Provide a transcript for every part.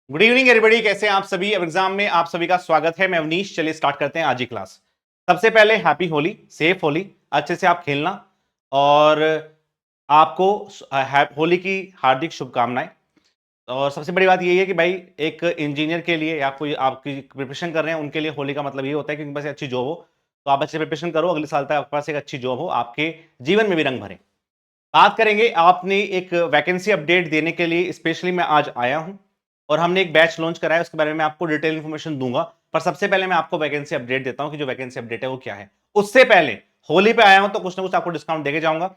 Good evening everybody, कैसे हैं आप सभी। अब एग्जाम में आप सभी का स्वागत है। मैं अवनीश। चलिए स्टार्ट करते हैं आज की क्लास। सबसे पहले हैप्पी होली, सेफ होली, अच्छे से आप खेलना। और आपको होली की हार्दिक शुभकामनाएं। और सबसे बड़ी बात यही है कि भाई एक इंजीनियर के लिए या कोई आपकी प्रिपरेशन कर रहे हैं उनके लिए होली का मतलब ये होता है कि उनके पास एक अच्छी जॉब हो। तो आप अच्छे प्रिपरेशन करो, अगले साल तक आपके पास एक अच्छी जॉब हो, आपके जीवन में भी रंग भरे। बात करेंगे, आपने एक वैकेंसी अपडेट देने के लिए स्पेशली मैं आज आया हूं और हमने एक बैच लॉन्च करा है, उसके बारे में आपको डिटेल इंफॉर्मेशन दूंगा। पर सबसे पहले मैं आपको वैकेंसी अपडेट देता हूं कि जो वैकेंसी अपडेट है वो क्या है। उससे पहले होली पे आया हूं तो कुछ ना कुछ आपको डिस्काउंट देके जाऊंगा।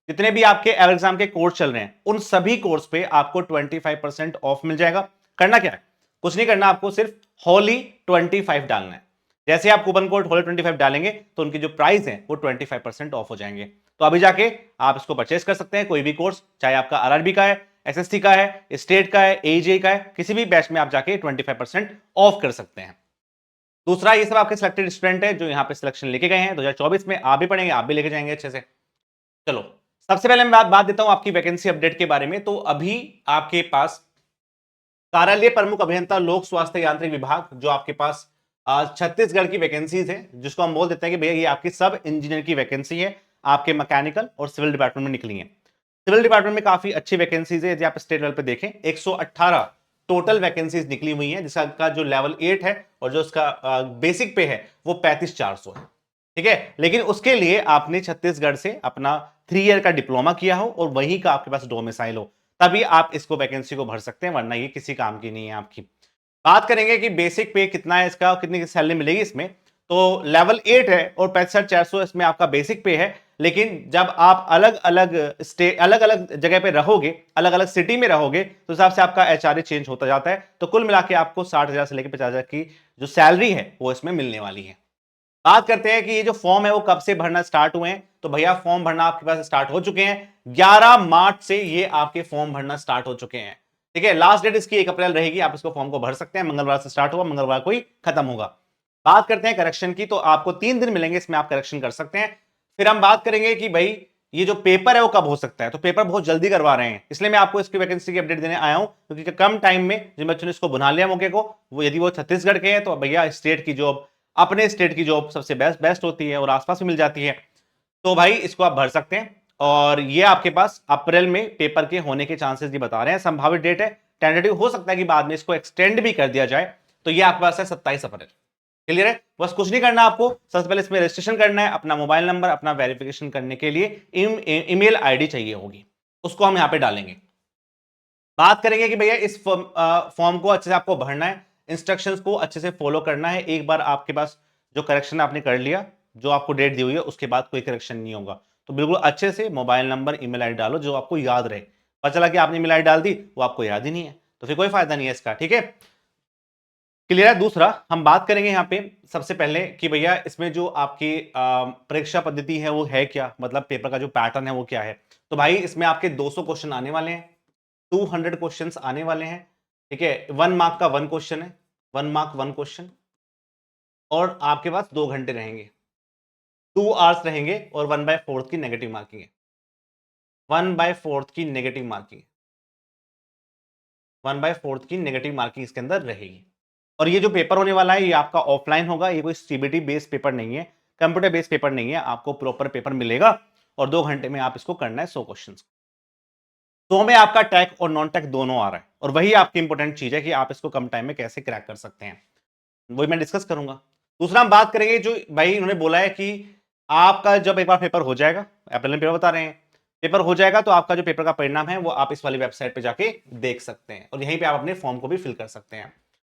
जितने भी आपके एग्जाम के कोर्स चल रहे हैं उन सभी कोर्स पे आपको 25% ऑफ मिल जाएगा। करना क्या है, कुछ नहीं करना, आपको सिर्फ होली 25 डालना है। जैसे आप कूपन कोड होली 25 डालेंगे तो उनकी जो प्राइस है वो 25% ऑफ हो जाएंगे। तो अभी जाके आप इसको परचेस कर सकते हैं, कोई भी कोर्स, चाहे आपका आरआरबी का है, एसएससी का है, स्टेट का है, एजे का है, किसी भी बैच में आप जाके 25% ऑफ कर सकते हैं। दूसरा, ये सब आपके सिलेक्टेड स्टूडेंट है जो यहाँ पे सिलेक्शन लेके गए हैं 2024 में, आप भी पढ़ेंगे, आप भी लेके जाएंगे अच्छे से। चलो, सबसे पहले मैं बात देता हूं आपकी वैकेंसी अपडेट के बारे में। तो अभी आपके पास कार्यालय प्रमुख अभियंता लोक स्वास्थ्य यांत्रिक विभाग, जो आपके पास छत्तीसगढ़ की वैकेंसीज है, जिसको हम बोल देते हैं कि भैया ये आपकी सब इंजीनियर की वैकेंसी है, आपके मैकेनिकल और सिविल डिपार्टमेंट में निकली है। सिविल डिपार्टमेंट में काफी अच्छी वैकेंसीज है। यदि आप स्टेट लेवल पे देखें 118 टोटल वैकेंसीज निकली हुई है, जिसका जो लेवल 8 है और जो उसका बेसिक पे है वो 35,400 है। ठीक है, लेकिन उसके लिए आपने छत्तीसगढ़ से अपना 3 ईयर का डिप्लोमा किया हो और वहीं का आपके पास डोमिसाइल हो, तभी आप इसको वैकेंसी को भर सकते हैं, वरना ये किसी काम की नहीं है आपकी। बात करेंगे कि बेसिक पे कितना है इसका और कितनी सैलरी मिलेगी इसमें। तो लेवल 8 है और 65,400 इसमें आपका बेसिक पे है। लेकिन जब आप अलग अलग स्टेट, अलग अलग जगह पे रहोगे, अलग अलग सिटी में रहोगे, तो हिसाब से आपका एचआरए चेंज होता जाता है। तो कुल मिला के आपको 60,000 से लेकर 50,000 की जो सैलरी है वो इसमें मिलने वाली है। बात करते हैं कि ये जो फॉर्म है वो कब से भरना स्टार्ट हुए हैं। तो भैया फॉर्म भरना आपके पास स्टार्ट हो चुके हैं। 11 मार्च से ये आपके फॉर्म भरना स्टार्ट हो चुके हैं। ठीक है, लास्ट डेट इसकी 1 अप्रैल रहेगी, आप इसको फॉर्म को भर सकते हैं। मंगलवार से स्टार्ट हुआ, मंगलवार को ही खत्म होगा। बात करते हैं करेक्शन की, तो आपको 3 दिन मिलेंगे, इसमें आप करेक्शन कर सकते हैं। फिर हम बात करेंगे कि भाई ये जो पेपर है वो कब हो सकता है। तो पेपर बहुत जल्दी करवा रहे हैं, इसलिए मैं आपको इसकी वैकेंसी की अपडेट देने आया हूं, क्योंकि कम टाइम में जिन बच्चों ने इसको बना लिया मौके को, वो यदि वो छत्तीसगढ़ के हैं तो भैया स्टेट की जॉब, अपने स्टेट की जॉब सबसे बेस्ट बेस्ट होती है और आसपास में मिल जाती है। तो भाई इसको आप भर सकते हैं। और ये आपके पास अप्रैल में पेपर के होने के चांसेस ये बता रहे हैं, संभावित डेट है, टेंटेटिव हो सकता है कि बाद में इसको एक्सटेंड भी कर दिया जाए। तो ये आपके पास है 27 अप्रैल। क्लियर है, बस कुछ नहीं करना आपको, सबसे पहले इसमें रजिस्ट्रेशन करना है, अपना मोबाइल नंबर, अपना वेरिफिकेशन करने के लिए ईमेल आईडी चाहिए होगी, उसको हम यहां पे डालेंगे। बात करेंगे कि भैया इस फॉर्म को अच्छे से आपको भरना है, इंस्ट्रक्शंस को अच्छे से फॉलो करना है। एक बार आपके पास जो करेक्शन आपने कर लिया, जो आपको डेट दी हुई है, उसके बाद कोई करेक्शन नहीं होगा। तो बिल्कुल अच्छे से मोबाइल नंबर, ईमेल आईडी डालो जो आपको याद रहे। पता चला कि आपने ईमेल आईडी डाल दी, वो आपको याद ही नहीं है, तो फिर कोई फायदा नहीं है इसका। ठीक है, क्लियर है। दूसरा हम बात करेंगे यहाँ पे सबसे पहले कि भैया इसमें जो आपकी परीक्षा पद्धति है वो है क्या, मतलब पेपर का जो पैटर्न है वो क्या है। तो भाई इसमें आपके 200 क्वेश्चन आने वाले हैं, 200 क्वेश्चंस आने वाले हैं। ठीक है, 1 मार्क का 1 क्वेश्चन है, 1 मार्क 1 क्वेश्चन। और आपके पास 2 घंटे रहेंगे, 2 आवर्स रहेंगे, और 1/4 की नेगेटिव मार्किंग है। 1/4 की नेगेटिव मार्किंग, 1/4 की नेगेटिव मार्किंग इसके अंदर रहेगी। और ये जो पेपर होने वाला है ये आपका ऑफलाइन होगा, ये कोई सीबीटी बेस्ड पेपर नहीं है, कंप्यूटर बेस्ड पेपर नहीं है, आपको प्रॉपर पेपर मिलेगा और 2 घंटे में आप इसको करना है 100 क्वेश्चन। तो हमें आपका टैग और नॉन टैग दोनों आ रहा है, और वही आपकी इंपॉर्टेंट चीज है कि आप इसको कम टाइम में कैसे क्रैक कर सकते हैं, वही मैं डिस्कस करूंगा। दूसरा हम बात करेंगे, जो भाई उन्होंने बोला है कि आपका जब एक बार पेपर हो जाएगा, अप्रैल में पेपर बता रहे हैं, पेपर हो जाएगा तो आपका जो पेपर का परिणाम है वो आप इस वाली वेबसाइट पे जाके देख सकते हैं, और यहीं पे आप अपने फॉर्म को भी फिल कर सकते हैं।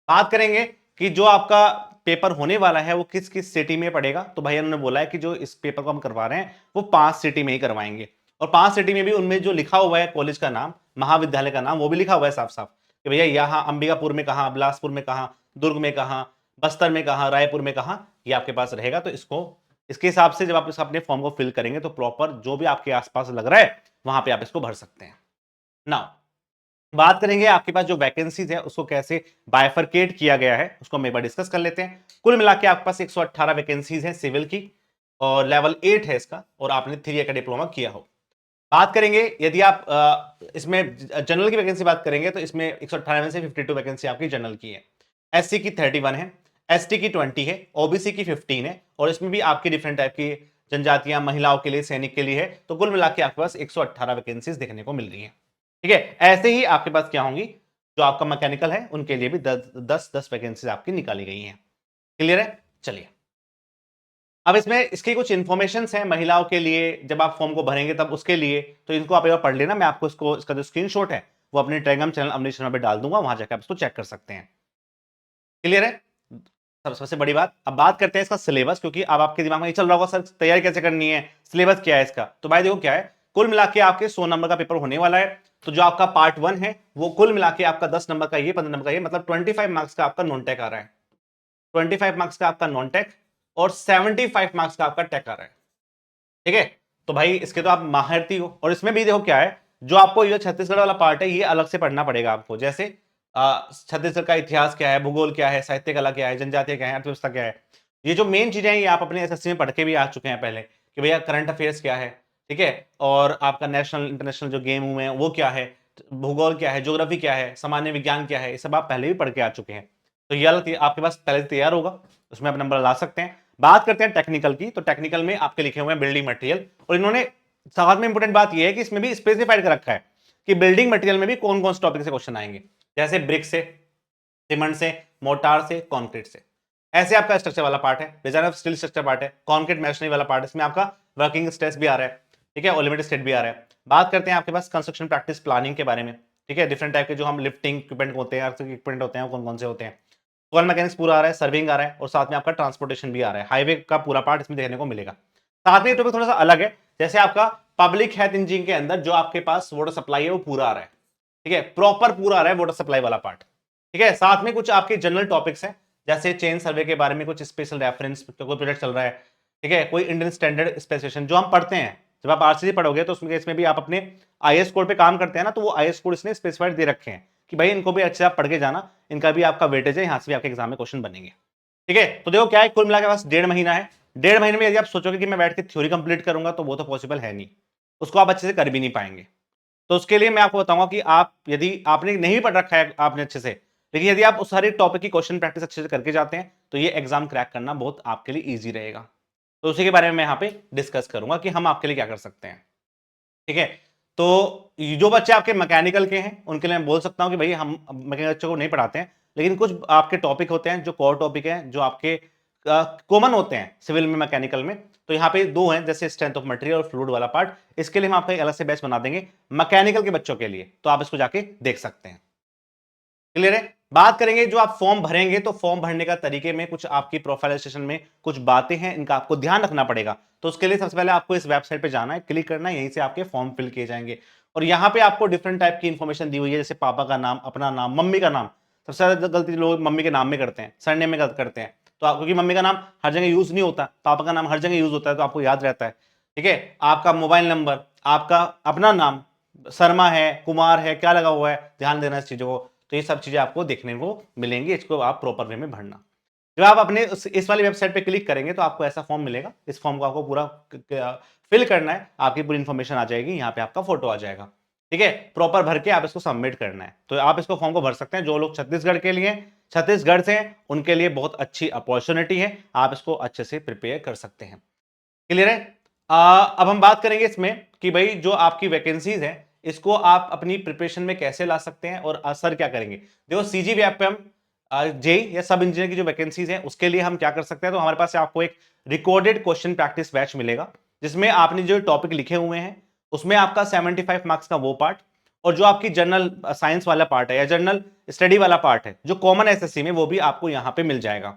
बात करेंगे कि जो आपका पेपर होने वाला है वो किस किस सिटी में पड़ेगा। तो भाई उन्होंने बोला है कि जो इस पेपर को हम करवा रहे हैं वो 5 सिटी में ही करवाएंगे, और 5 सिटी में भी उनमें जो लिखा हुआ है कॉलेज का नाम, महाविद्यालय का नाम, वो भी लिखा हुआ है साफ साफ कि भैया यहाँ अंबिकापुर में कहाँ, बिलासपुर में कहाँ, दुर्ग में कहाँ, बस्तर में कहाँ, रायपुर में कहाँ, ये आपके पास रहेगा। तो इसको इसके हिसाब से जब आप इस अपने फॉर्म को फिल करेंगे तो प्रॉपर जो भी आपके आसपास लग रहा है वहां पे आप इसको भर सकते हैं। नाउ बात करेंगे आपके पास जो वैकेंसीज है उसको कैसे बायफरकेट किया गया है, उसको हम एक बार डिस्कस कर लेते हैं। कुल मिला के आपके पास 118 वैकेंसीज है सिविल की, और लेवल 8 है इसका, और आपने 3 ईयर का डिप्लोमा किया हो। बात करेंगे यदि आप इसमें जनरल की वैकेंसी बात करेंगे तो इसमें 118 में से 52 वैकेंसी आपकी जनरल की है, एससी की 31 है, एसटी की 20 है, ओबीसी की 15 है, और इसमें भी आपकी डिफरेंट टाइप की जनजातियां, महिलाओं के लिए, सैनिक के लिए है। तो कुल मिला के आपके पास 118 वैकेंसीज देखने को मिल रही है। ठीक है, ऐसे ही आपके पास क्या होंगी, जो आपका मैकेनिकल है उनके लिए भी 10 वैकेंसीज आपकी निकाली गई हैं। क्लियर है? चलिए, अब इसमें इसकी कुछ इंफॉर्मेशन है महिलाओं के लिए, जब आप फॉर्म को भरेंगे तब उसके लिए, तो इनको आप एक बार पढ़ लेना। मैं आपको इसका जो स्क्रीनशॉट है वो अपने टेलीग्राम चैनल अमरीश शर्मा पे डाल दूंगा, वहां जाकर आप इसको चेक कर सकते हैं। क्लियर है? सबसे बड़ी बात, अब बात करते हैं इसका सिलेबस, क्योंकि अब आपके दिमाग में ये चल रहा होगा सर तैयारी कैसे करनी है, सिलेबस क्या है इसका। तो भाई देखो क्या है, कुल मिला के आपके 100 नंबर का पेपर होने वाला है। तो जो आपका पार्ट 1 है वो कुल मिला के आपका 10 नंबर का ये, 15 नंबर का ये, मतलब 25 मार्क्स का आपका नॉन टेक आ रहा है। 25 मार्क्स का आपका नॉन टेक और 75 मार्क्स का आपका टेक आ रहा है। ठीक है, तो भाई इसके तो आप माहिर हो। और इसमें भी देखो क्या है, जो आपको ये छत्तीसगढ़ वाला पार्ट है ये अलग से पढ़ना पड़ेगा आपको। जैसे छत्तीसगढ़ का इतिहास क्या है, भूगोल क्या है, साहित्य कला क्या है, जनजातीय क्या है, अर्थव्यवस्था क्या है, ये जो मेन चीजें हैं ये आप अपने एसएससी में पढ़ के भी आ चुके हैं पहले, कि भैया करंट अफेयर्स क्या है। ठीक है, और आपका नेशनल इंटरनेशनल जो गेम हुए हैं वो क्या है, भूगोल क्या है, ज्योग्राफी क्या है, सामान्य विज्ञान क्या है, ये सब आप पहले भी पढ़ के आ चुके हैं। तो ये आपके पास पहले से तैयार होगा, उसमें आप नंबर ला सकते हैं। बात करते हैं टेक्निकल की, तो टेक्निकल में आपके लिखे हुए हैं बिल्डिंग मटेरियल, और इन्होंने साथ में इंपोर्टेंट बात यह है कि इसमें भी स्पेसिफाइड कर रखा है कि बिल्डिंग मटेरियल में भी कौन कौन से टॉपिक से क्वेश्चन आएंगे, जैसे ब्रिक से, सीमेंट से, मोटार से, कंक्रीट से। ऐसे आपका स्ट्रक्चर वाला पार्ट है, design of steel structure part है, कंक्रीट मैशनरी वाला पार्ट, इसमें आपका वर्किंग स्ट्रेस भी आ रहा है। ठीक है, और लिमिटेड स्टेट भी आ रहा है। बात करते हैं आपके पास कंस्ट्रक्शन प्रैक्टिस प्लानिंग के बारे में। ठीक है, डिफरेंट टाइप के जो हम लिफ्टिंग इक्विपमेंट होते हैं, इक्विपमेंट होते हैं, कौन कौन से होते हैं। सोयल मैकेनिक्स पूरा आ रहा है, सर्विंग आ रहा है, और साथ में आपका ट्रांसपोर्टेशन भी आ रहा है, हाईवे का पूरा पार्ट इसमें देखने को मिलेगा। साथ में टॉपिक थोड़ा सा अलग है, जैसे आपका पब्लिक हेल्थ इंजीनियरिंग के अंदर जो आपके पास वाटर सप्लाई है वो पूरा आ रहा है। ठीक है, प्रॉपर पूरा आ रहा है वाटर सप्लाई वाला पार्ट। ठीक है, साथ में कुछ आपके जनरल टॉपिक्स हैं, जैसे चेन सर्वे के बारे में कुछ स्पेशल रेफरेंस, तो कोई प्रोजेक्ट चल रहा है। ठीक है, कोई इंडियन स्टैंडर्ड स्पेसिफिकेशन जो हम पढ़ते हैं, जब आप आरसीसी पढ़ोगे तो उसमें इसमें भी आप अपने आईएएस कोड पे काम करते हैं ना, तो वो आईएएस कोड इसने स्पेसिफाइड दे रखे हैं कि भाई इनको भी अच्छे से आप पढ़ के जाना, इनका भी आपका वेटेज है, यहां से भी आपके एग्जाम में क्वेश्चन बनेंगे। ठीक है, तो देखो क्या है, कुल मिला के पास 1.5 महीना है। 1.5 महीने में यदि आप सोचोगे कि मैं बैठ के थ्योरी कंप्लीट करूंगा तो वो तो पॉसिबल है नहीं, उसको आप अच्छे से कर भी नहीं पाएंगे। तो उसके लिए मैं आपको बताऊंगा कि आप यदि आपने नहीं पढ़ रखा है आपने अच्छे से, लेकिन यदि आप उस सारे टॉपिक की क्वेश्चन प्रैक्टिस अच्छे से करके जाते हैं तो ये एग्जाम क्रैक करना बहुत आपके लिए ईजी रहेगा। तो उसी के बारे में मैं यहाँ पे डिस्कस करूंगा कि हम आपके लिए क्या कर सकते हैं। ठीक है, तो जो बच्चे आपके मैकेनिकल के हैं उनके लिए मैं बोल सकता हूं कि भाई हम मैकेनिकल बच्चों को नहीं पढ़ाते हैं, लेकिन कुछ आपके टॉपिक होते हैं जो कोर टॉपिक हैं, जो आपके कॉमन होते हैं सिविल में, मैकेनिकल में। तो यहाँ पे दो हैं, जैसे स्ट्रेंथ ऑफ मटेरियल और फ्लूइड वाला पार्ट, इसके लिए हम आपका एक अलग से बैच बना देंगे मैकेनिकल के बच्चों के लिए, तो आप इसको जाके देख सकते हैं। क्लियर है? बात करेंगे जो आप फॉर्म भरेंगे, तो फॉर्म भरने का तरीके में कुछ आपकी प्रोफाइलाइजेशन में कुछ बातें हैं, इनका आपको ध्यान रखना पड़ेगा। तो उसके लिए सबसे पहले आपको इस वेबसाइट पे जाना है, क्लिक करना है, यहीं से आपके फॉर्म फिल किए जाएंगे। और यहाँ पे आपको डिफरेंट टाइप की इंफॉर्मेशन दी हुई है, जैसे पापा का नाम, अपना नाम, मम्मी का नाम। सबसे ज्यादा गलती लोग मम्मी के नाम में करते हैं, सरनेम में गलत करते हैं। तो आप, क्योंकि मम्मी का नाम हर जगह यूज नहीं होता, पापा का नाम हर जगह यूज होता है, तो आपको याद रहता है। ठीक है, आपका मोबाइल नंबर, आपका अपना नाम, शर्मा है, कुमार है, क्या लगा हुआ है, ध्यान देना इस चीजों को। तो ये सब चीजें आपको देखने को मिलेंगी, इसको आप प्रॉपर वे में भरना। जब आप अपने इस वाली वेबसाइट पे क्लिक करेंगे तो आपको ऐसा फॉर्म मिलेगा, इस फॉर्म को आपको पूरा फिल करना है, आपकी पूरी इंफॉर्मेशन आ जाएगी, यहाँ पे आपका फोटो आ जाएगा। ठीक है, प्रॉपर भर के आप इसको सबमिट करना है। तो आप इसको फॉर्म को भर सकते हैं। जो लोग छत्तीसगढ़ के लिए, छत्तीसगढ़ से उनके लिए बहुत अच्छी अपॉर्चुनिटी है, आप इसको अच्छे से प्रिपेयर कर सकते हैं। क्लियर है? अब हम बात करेंगे इसमें कि भाई जो आपकी वैकेंसीज है इसको आप अपनी प्रिपरेशन में कैसे ला सकते हैं और असर क्या करेंगे। देखो सीजीवीएफएम, जेई या सब इंजीनियर की जो वैकेंसीज है उसके लिए हम क्या कर सकते हैं, तो हमारे पास आपको एक रिकॉर्डेड क्वेश्चन प्रैक्टिस बैच मिलेगा, जिसमें आपने जो टॉपिक लिखे हुए हैं उसमें आपका 75 मार्क्स का वो पार्ट, और जो आपकी जनरल साइंस वाला पार्ट है या जनरल स्टडी वाला पार्ट है जो कॉमन एसएससी में, वो भी आपको यहाँ पे मिल जाएगा।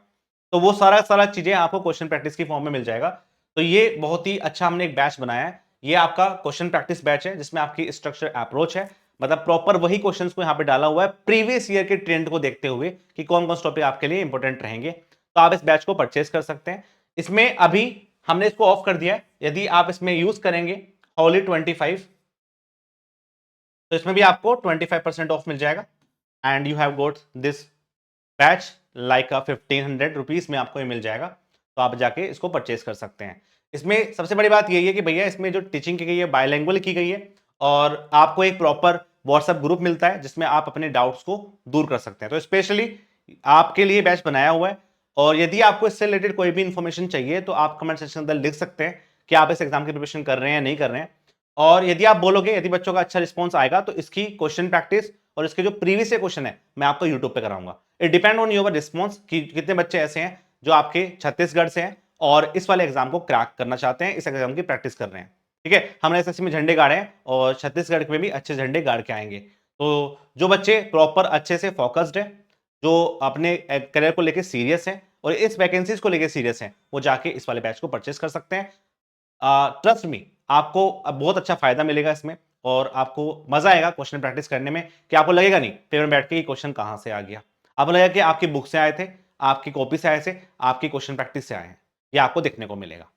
तो वो सारा सारा चीजें आपको क्वेश्चन प्रैक्टिस की फॉर्म में मिल जाएगा। तो ये बहुत ही अच्छा हमने एक बैच बनाया है। ये आपका क्वेश्चन प्रैक्टिस बैच है, जिसमें आपकी स्ट्रक्चर अप्रोच है, मतलब प्रॉपर वही क्वेश्चंस को यहाँ पे डाला हुआ है प्रीवियस ईयर के ट्रेंड को देखते हुए कि कौन कौन से टॉपिक आपके लिए इंपॉर्टेंट रहेंगे। तो आप इस बैच को परचेस कर सकते हैं। इसमें अभी हमने इसको ऑफ कर दिया है, यदि आप इसमें यूज करेंगे हॉली 25, तो इसमें भी आपको 25% ऑफ मिल जाएगा, and you have got this batch like 1500 rupees में आपको ये मिल जाएगा। तो आप जाके इसको परचेस कर सकते हैं। इसमें सबसे बड़ी बात यही है कि भैया इसमें जो टीचिंग की गई है बायलैंग्वेज की गई है और आपको एक प्रॉपर व्हाट्सएप ग्रुप मिलता है जिसमें आप अपने डाउट्स को दूर कर सकते हैं। तो स्पेशली आपके लिए बैच बनाया हुआ है और यदि आपको इससे रिलेटेड कोई भी इंफॉर्मेशन चाहिए तो आप कमेंट सेक्शन के अंदर लिख सकते हैं कि आप इस एग्जाम की प्रिपरेशन कर रहे हैं या नहीं कर रहे हैं। और यदि आप बोलोगे, यदि बच्चों का अच्छा रिस्पॉन्स आएगा तो इसकी क्वेश्चन प्रैक्टिस और इसके जो प्रीवियस क्वेश्चन है मैं आपको यूट्यूब पे कराऊंगा। It depend on your response कि कितने बच्चे ऐसे हैं जो आपके छत्तीसगढ़ से हैं और इस वाले एग्जाम को क्रैक करना चाहते हैं, इस एग्जाम की प्रैक्टिस कर रहे हैं। ठीक है, हमने एसएससी में झंडे गाड़े हैं और छत्तीसगढ़ में भी अच्छे झंडे गाड़ के आएंगे। तो जो बच्चे प्रॉपर अच्छे से फोकस्ड है, जो अपने करियर को लेकर सीरियस है और इस वैकेंसीज को लेकर सीरियस है, वो जाके इस वाले बैच को परचेस कर सकते हैं। ट्रस्ट मी, आपको अब बहुत अच्छा फायदा मिलेगा इसमें और आपको मजा आएगा क्वेश्चन प्रैक्टिस करने में कि आपको लगेगा नहीं पेपर में बैठ के क्वेश्चन कहां से आ गया। आपको लगेगा कि आपकी बुक से आए थे, आपकी कॉपी से आए थे, आपकी क्वेश्चन प्रैक्टिस से आए हैं। ये आपको देखने को मिलेगा।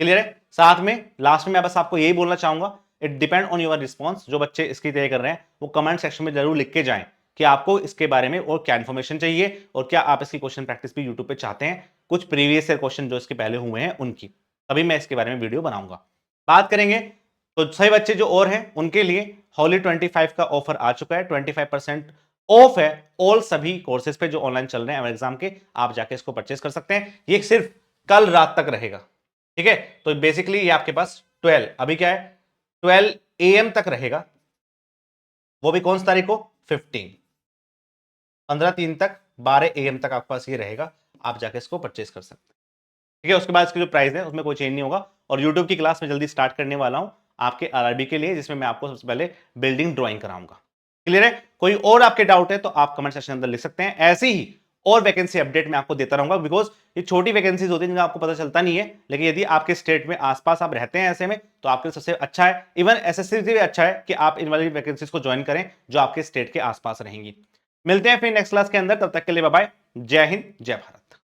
क्लियर है? साथ में लास्ट में मैं बस आपको यही बोलना चाहूंगा, it depend on your response. जो बच्चे इसकी तैयारी कर रहे हैं वो कमेंट सेक्शन में जरूर लिख के जाएं कि आपको इसके बारे में और क्या इन्फॉर्मेशन चाहिए और क्या आप इसकी क्वेश्चन प्रैक्टिस भी यूट्यूब पे चाहते हैं, कुछ प्रीवियस ईयर क्वेश्चन जो इसके पहले हुए हैं उनकी, तभी मैं इसके बारे में वीडियो बनाऊंगा। बात करेंगे तो सही बच्चे जो और हैं उनके लिए होली 25 का ऑफर आ चुका है। 25% ऑफ है ऑल सभी कोर्सेज पे जो ऑनलाइन चल रहे हैं एग्जाम के, आप जाके इसको परचेस कर सकते हैं। ये सिर्फ कल रात तक रहेगा। ठीक है, तो बेसिकली ये आपके पास 12 अभी क्या है 12 AM तक रहेगा, वो भी कौन सी तारीख को 15/3 तक 12 AM तक आपके पास ये रहेगा, आप जाके इसको परचेस कर सकते हैं। ठीक है, उसके बाद इसकी जो प्राइस है उसमें कोई चेंज नहीं होगा और यूट्यूब की क्लास में जल्दी स्टार्ट करने वाला हूं आपके आरआरबी के लिए, जिसमें मैं आपको सबसे पहले बिल्डिंग ड्राइंग कराऊंगा। क्लियर है? कोई और आपके डाउट है तो आप कमेंट सेक्शन अंदर लिख सकते हैं। ऐसे ही और वैकेंसी अपडेट मैं आपको देता रहूंगा बिकॉज ये छोटी वैकेंसीज होती है जिनका आपको पता चलता नहीं है, लेकिन यदि आपके स्टेट में आसपास आप रहते हैं ऐसे में तो आपके लिए सबसे अच्छा है, इवन एसएससी भी अच्छा है कि आप इन वाली वैकेंसीज को ज्वाइन करें जो आपके स्टेट के आसपास रहेंगी। मिलते हैं फिर नेक्स्ट क्लास के अंदर, तब तक के लिए बाय बाय। जय हिंद, जय भारत।